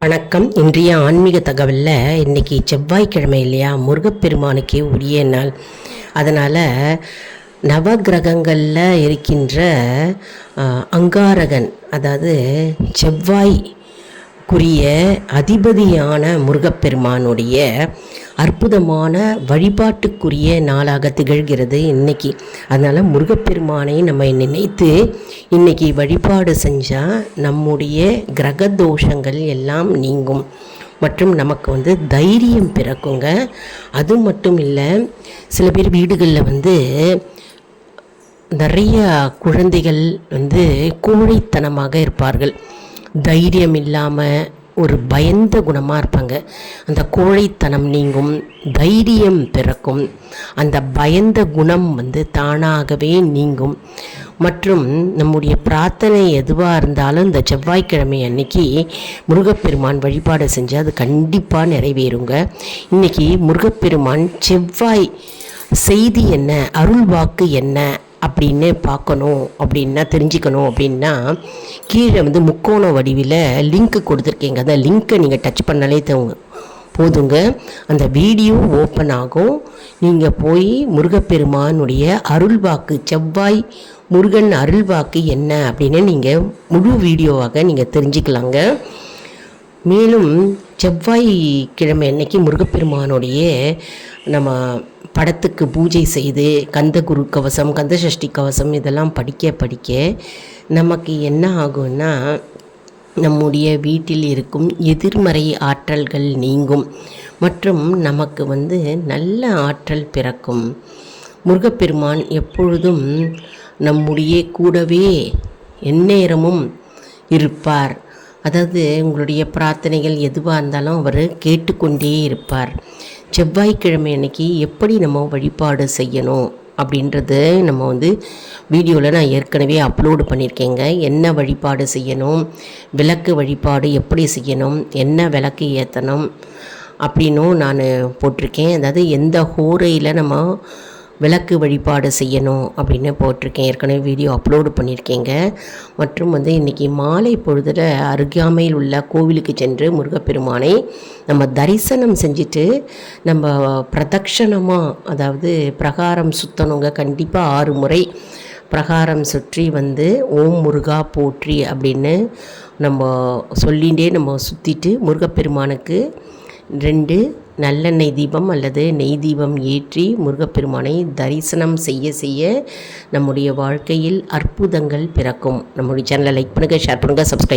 வணக்கம். இன்றைய ஆன்மீக தகவலில் இன்றைக்கி செவ்வாய்க்கிழமை இல்லையா, முருகப்பெருமானுக்கே உரிய நாள். அதனால் நவகிரகங்களில் இருக்கின்ற அங்காரகன், அதாவது செவ்வாய்க்குரிய அதிபதியான முருகப்பெருமானுடைய அற்புதமான வழிபாட்டுக்குரிய நாளாக திகழ்கிறது இன்றைக்கி. அதனால் முருகப்பெருமானை நம்ம நினைத்து இன்றைக்கி வழிபாடு செஞ்சால் நம்முடைய கிரக தோஷங்கள் எல்லாம் நீங்கும் மற்றும் நமக்கு தைரியம் பிறக்குங்க. அது மட்டும் இல்லை, சில பேர் வீடுகளில் நிறைய குழந்தைகள் கோழைத்தனமாக இருப்பார்கள். தைரியம் இல்லாமல் ஒரு பயந்த குணமாக இருப்பாங்க. அந்த கோழைத்தனம் நீங்கும், தைரியம் பிறக்கும், அந்த பயந்த குணம் தானாகவே நீங்கும். மற்றும் நம்முடைய பிரார்த்தனை எதுவாக இருந்தாலும் இந்த செவ்வாய்க்கிழமை அன்னைக்கு முருகப்பெருமான் வழிபாடு செஞ்சு அது கண்டிப்பாக நிறைவேறுங்க. இன்றைக்கி முருகப்பெருமான் செவ்வாய் செய்தி என்ன, அருள் வாக்கு என்ன அப்படின்னு பார்க்கணும் அப்படின்னா, தெரிஞ்சுக்கணும் அப்படின்னா, கீழே முக்கோண வடிவில் லிங்க் கொடுத்துருக்கீங்க. அந்த லிங்க்கை நீங்கள் டச் பண்ணாலே போதுங்க, அந்த வீடியோ ஓப்பன் ஆகும். நீங்கள் போய் முருகப்பெருமானுடைய அருள் வாக்கு, செவ்வாய் முருகன் அருள் வாக்கு என்ன அப்படின்னு நீங்கள் முழு வீடியோவாக நீங்கள் தெரிஞ்சுக்கலாங்க. மேலும் செவ்வாய்க்கிழமை அன்னைக்கு முருகப்பெருமானுடைய நம்ம படத்துக்கு பூஜை செய்து கந்தகுரு கவசம், கந்தசஷ்டி கவசம் இதெல்லாம் படிக்க நமக்கு என்ன ஆகும்னா, நம்முடைய வீட்டில் இருக்கும் எதிர்மறை ஆற்றல்கள் நீங்கும் மற்றும் நமக்கு நல்ல ஆற்றல் பிறக்கும். முருகப்பெருமான் எப்பொழுதும் நம்முடைய கூடவே எந்நேரமும் இருப்பார். அதாவது உங்களுடைய பிரார்த்தனைகள் எதுவாக இருந்தாலும் அவர் கேட்டுக்கொண்டே இருப்பார். செவ்வாய்க்கிழமை அன்னைக்கு எப்படி நம்ம வழிபாடு செய்யணும் அப்படின்றது நம்ம வீடியோவில் நான் ஏற்கனவே அப்லோடு பண்ணியிருக்கேங்க. என்ன வழிபாடு செய்யணும், விளக்கு வழிபாடு எப்படி செய்யணும், என்ன விளக்கு ஏற்றணும் அப்படின்னும் நான் போட்டிருக்கேன். அதாவது எந்த ஹோரையில் நம்ம விளக்கு வழிபாடு செய்யணும் அப்படின்னு போட்டிருக்கேன். ஏற்கனவே வீடியோ அப்லோடு பண்ணியிருக்கேங்க. மற்றும் இன்றைக்கி மாலை பொழுதில் அருகாமையில் உள்ள கோவிலுக்கு சென்று முருகப்பெருமானை நம்ம தரிசனம் செஞ்சுட்டு நம்ம பிரதட்சணமாக, அதாவது பிரகாரம் சுற்றணுங்க. கண்டிப்பாக 6 முறை பிரகாரம் சுற்றி ஓம் முருகா போற்றி அப்படின்னு நம்ம சொல்லிகிட்டே நம்ம சுற்றிட்டு முருகப்பெருமானுக்கு 2 நல்லெண்ணெய் தீபம் அல்லது நெய் தீபம் ஏற்றி முருகப்பெருமானை தரிசனம் செய்ய நம்முடைய வாழ்க்கையில் அற்புதங்கள் பிறக்கும். நம்முடைய சேனலை லைக் பண்ணுங்கள், ஷேர் பண்ணுங்கள், சப்ஸ்கிரைப்